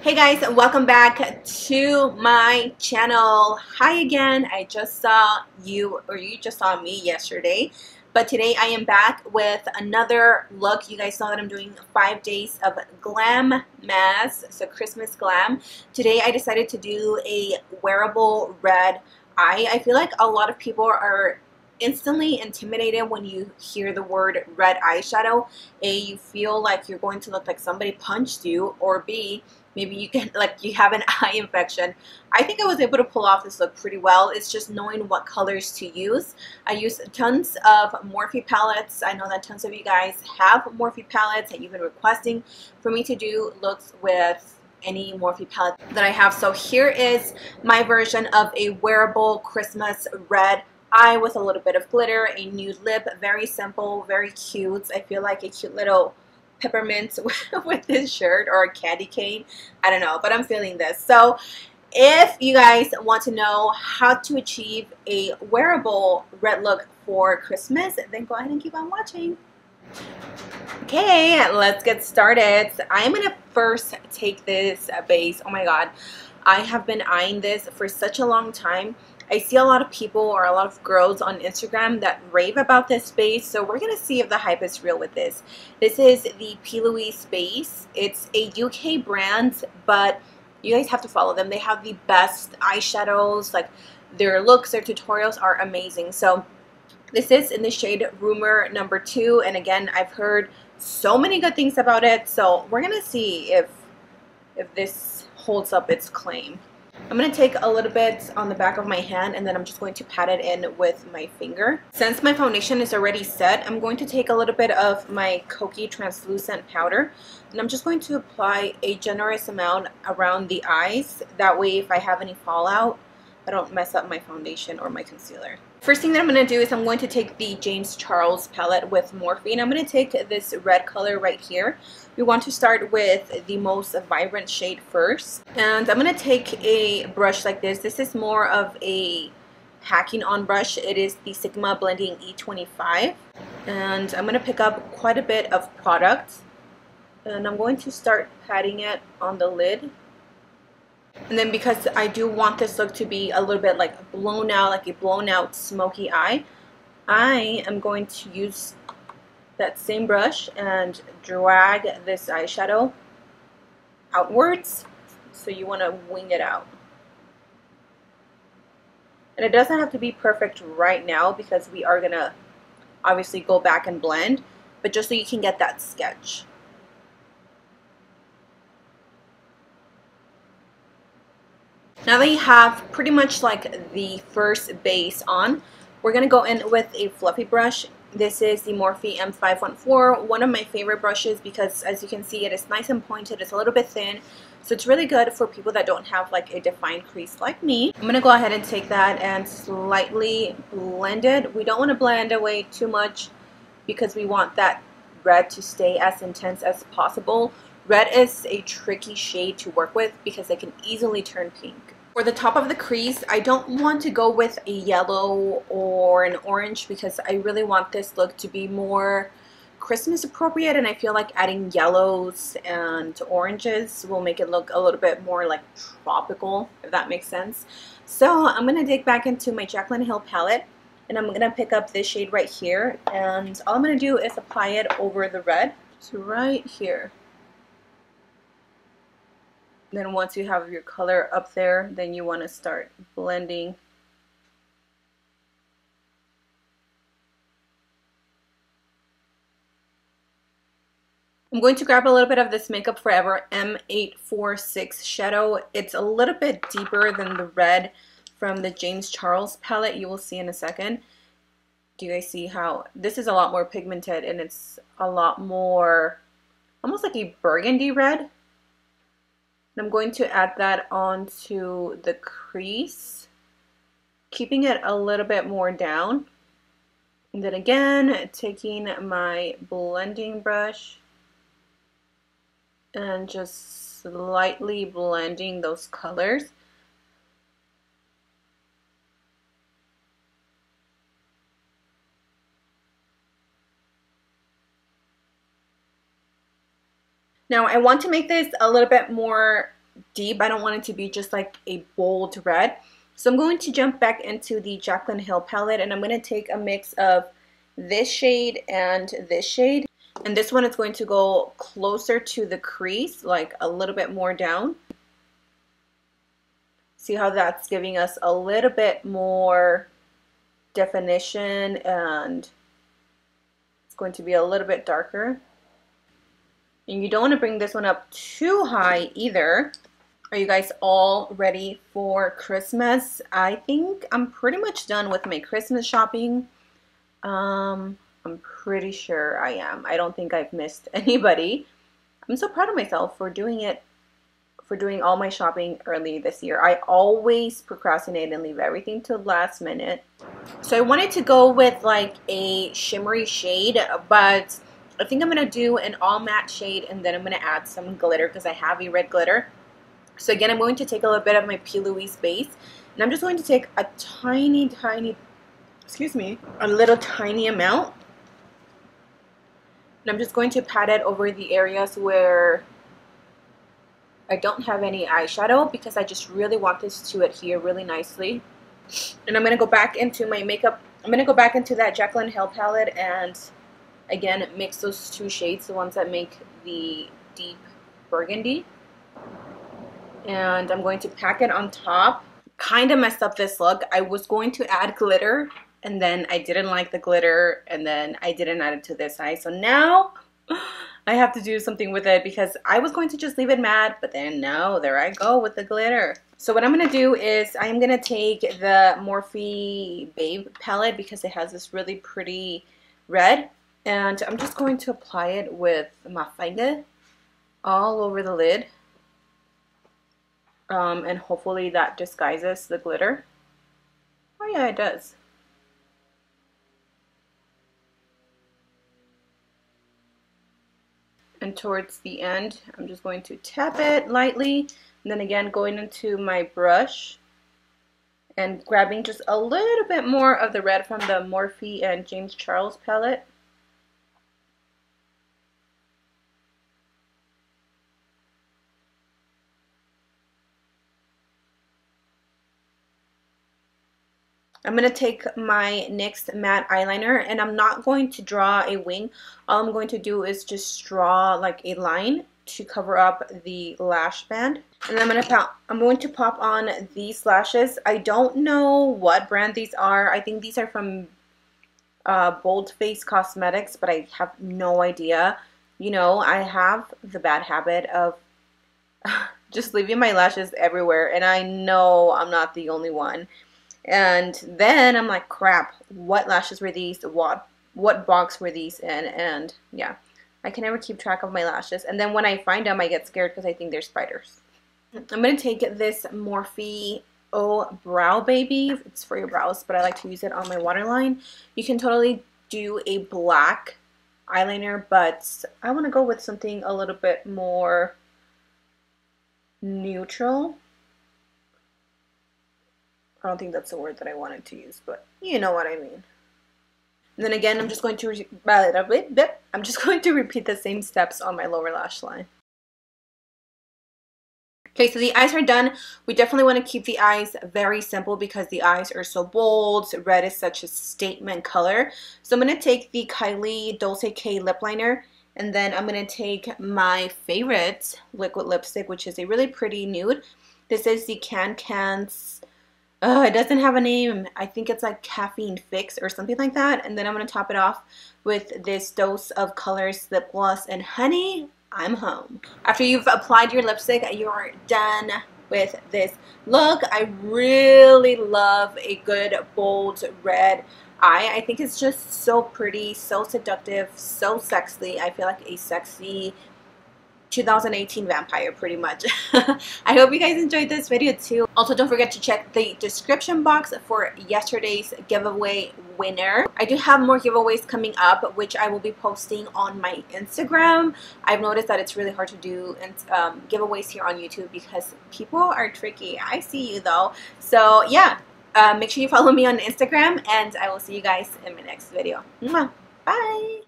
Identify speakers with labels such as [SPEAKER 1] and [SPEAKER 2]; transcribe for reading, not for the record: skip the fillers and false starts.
[SPEAKER 1] Hey guys, welcome back to my channel. Hi again. I just saw you, or you just saw me yesterday, but today I am back with another look. You guys know that I'm doing 5 days of glam mass, so Christmas glam. Today I decided to do a wearable red eye. I feel like a lot of people are instantly intimidated when you hear the word red eyeshadow. A, you feel like you're going to look like somebody punched you, or B, maybe you can, like, you have an eye infection. I think I was able to pull off this look pretty well. It's just knowing what colors to use. I use tons of Morphe palettes. I know that tons of you guys have Morphe palettes and you've been requesting for me to do looks with any Morphe palette that I have. So here is my version of a wearable Christmas red eye with a little bit of glitter, a nude lip, very simple, very cute. I feel like a cute little peppermint with this shirt, or a candy cane. I don't know, but I'm feeling this. So if you guys want to know how to achieve a wearable red look for Christmas, then go ahead and keep on watching. Okay, let's get started. I'm gonna first take this base. Oh my god, I have been eyeing this for such a long time. I see a lot of people, or a lot of girls on Instagram, that rave about this base, so we're going to see if the hype is real with this. This is the P. Louise base. It's a UK brand, but you guys have to follow them. They have the best eyeshadows. Like, their looks, their tutorials are amazing. So this is in the shade Rumor number 2, and again, I've heard so many good things about it, so we're going to see if this holds up its claim. I'm going to take a little bit on the back of my hand, and then I'm just going to pat it in with my finger. Since my foundation is already set, I'm going to take a little bit of my Kokie translucent powder, and I'm just going to apply a generous amount around the eyes. That way, if I have any fallout, I don't mess up my foundation or my concealer. First thing that I'm going to do is I'm going to take the James Charles palette with Morphe, and I'm going to take this red color right here. We want to start with the most vibrant shade first, and I'm going to take a brush like this. This is more of a hacking on brush. It is the Sigma Blending E25, and I'm going to pick up quite a bit of product, and I'm going to start patting it on the lid. And then, because I do want this look to be a little bit like blown out, like a blown out smoky eye, I am going to use that same brush and drag this eyeshadow outwards. So you want to wing it out. And it doesn't have to be perfect right now, because we are going to obviously go back and blend, but just so you can get that sketch. Now that you have pretty much like the first base on, we're going to go in with a fluffy brush. This is the Morphe M514, one of my favorite brushes, because as you can see, it is nice and pointed. It's a little bit thin, so it's really good for people that don't have like a defined crease like me. I'm going to go ahead and take that and slightly blend it. We don't want to blend away too much, because we want that red to stay as intense as possible. Red is a tricky shade to work with because it can easily turn pink. For the top of the crease, I don't want to go with a yellow or an orange, because I really want this look to be more Christmas appropriate, and I feel like adding yellows and oranges will make it look a little bit more like tropical, if that makes sense. So I'm going to dig back into my Jaclyn Hill palette, and I'm going to pick up this shade right here, and all I'm going to do is apply it over the red. So right here. Then once you have your color up there, then you want to start blending. I'm going to grab a little bit of this Makeup Forever M846 shadow. It's a little bit deeper than the red from the James Charles palette. You will see in a second. Do you guys see how this is a lot more pigmented, and it's a lot more almost like a burgundy red? I'm going to add that onto the crease, keeping it a little bit more down. And then again, taking my blending brush and just slightly blending those colors. Now I want to make this a little bit more deep. I don't want it to be just like a bold red. So I'm going to jump back into the Jaclyn Hill palette, and I'm going to take a mix of this shade and this shade. And this one is going to go closer to the crease, like a little bit more down. See how that's giving us a little bit more definition, and it's going to be a little bit darker. And you don't want to bring this one up too high either. Are you guys all ready for Christmas? I think I'm pretty much done with my Christmas shopping. I'm pretty sure I am. I don't think I've missed anybody. I'm so proud of myself for doing all my shopping early this year. I always procrastinate and leave everything to the last minute. So I wanted to go with like a shimmery shade, but I think I'm going to do an all matte shade, and then I'm going to add some glitter because I have a red glitter. So again, I'm going to take a little bit of my P. Louise base, and I'm just going to take a little tiny amount. And I'm just going to pat it over the areas where I don't have any eyeshadow, because I just really want this to adhere really nicely. And I'm going to go back into my makeup. I'm going to go back into that Jaclyn Hill palette and again mix those two shades, the ones that make the deep burgundy. And I'm going to pack it on top. Kind of messed up this look. I was going to add glitter, and then I didn't like the glitter, and then I didn't add it to this eye. So now I have to do something with it, because I was going to just leave it matte, but then no, there I go with the glitter. So what I'm going to do is I'm going to take the Morphe Babe palette, because it has this really pretty red, and I'm just going to apply it with my finger all over the lid. And hopefully that disguises the glitter. Oh yeah, it does. And towards the end, I'm just going to tap it lightly, and then again going into my brush and grabbing just a little bit more of the red from the Morphe and James Charles palette. I'm going to take my NYX matte eyeliner, and I'm not going to draw a wing. All I'm going to do is just draw like a line to cover up the lash band. And then I'm going to pop on these lashes. I don't know what brand these are. I think these are from Bold Face Cosmetics, but I have no idea. You know, I have the bad habit of just leaving my lashes everywhere, and I know I'm not the only one. And then I'm like, crap, what lashes were these? What box were these in? And yeah, I can never keep track of my lashes. And then when I find them, I get scared because I think they're spiders. I'm going to take this Morphe Oh Brow Baby. It's for your brows, but I like to use it on my waterline. You can totally do a black eyeliner, but I want to go with something a little bit more neutral. I don't think that's the word that I wanted to use, but you know what I mean. And then again, I'm just going to repeat the same steps on my lower lash line. Okay, so the eyes are done. We definitely want to keep the eyes very simple because the eyes are so bold. Red is such a statement color. So I'm going to take the Kylie Dolce K lip liner, and then I'm going to take my favorite liquid lipstick, which is a really pretty nude. This is the Can's. It doesn't have a name. I think it's like Caffeine Fix or something like that. And then I'm going to top it off with this Dose of Colors lip gloss. And honey, I'm home. After you've applied your lipstick, you're done with this look. I really love a good bold red eye. I think it's just so pretty, so seductive, so sexy. I feel like a sexy 2018 vampire pretty much. I hope you guys enjoyed this video too. Also, don't forget to check the description box for yesterday's giveaway winner. I do have more giveaways coming up, which I will be posting on my Instagram. I've noticed that it's really hard to do giveaways here on YouTube because people are tricky. I see you though. So yeah, make sure you follow me on Instagram, and I will see you guys in my next video. Bye!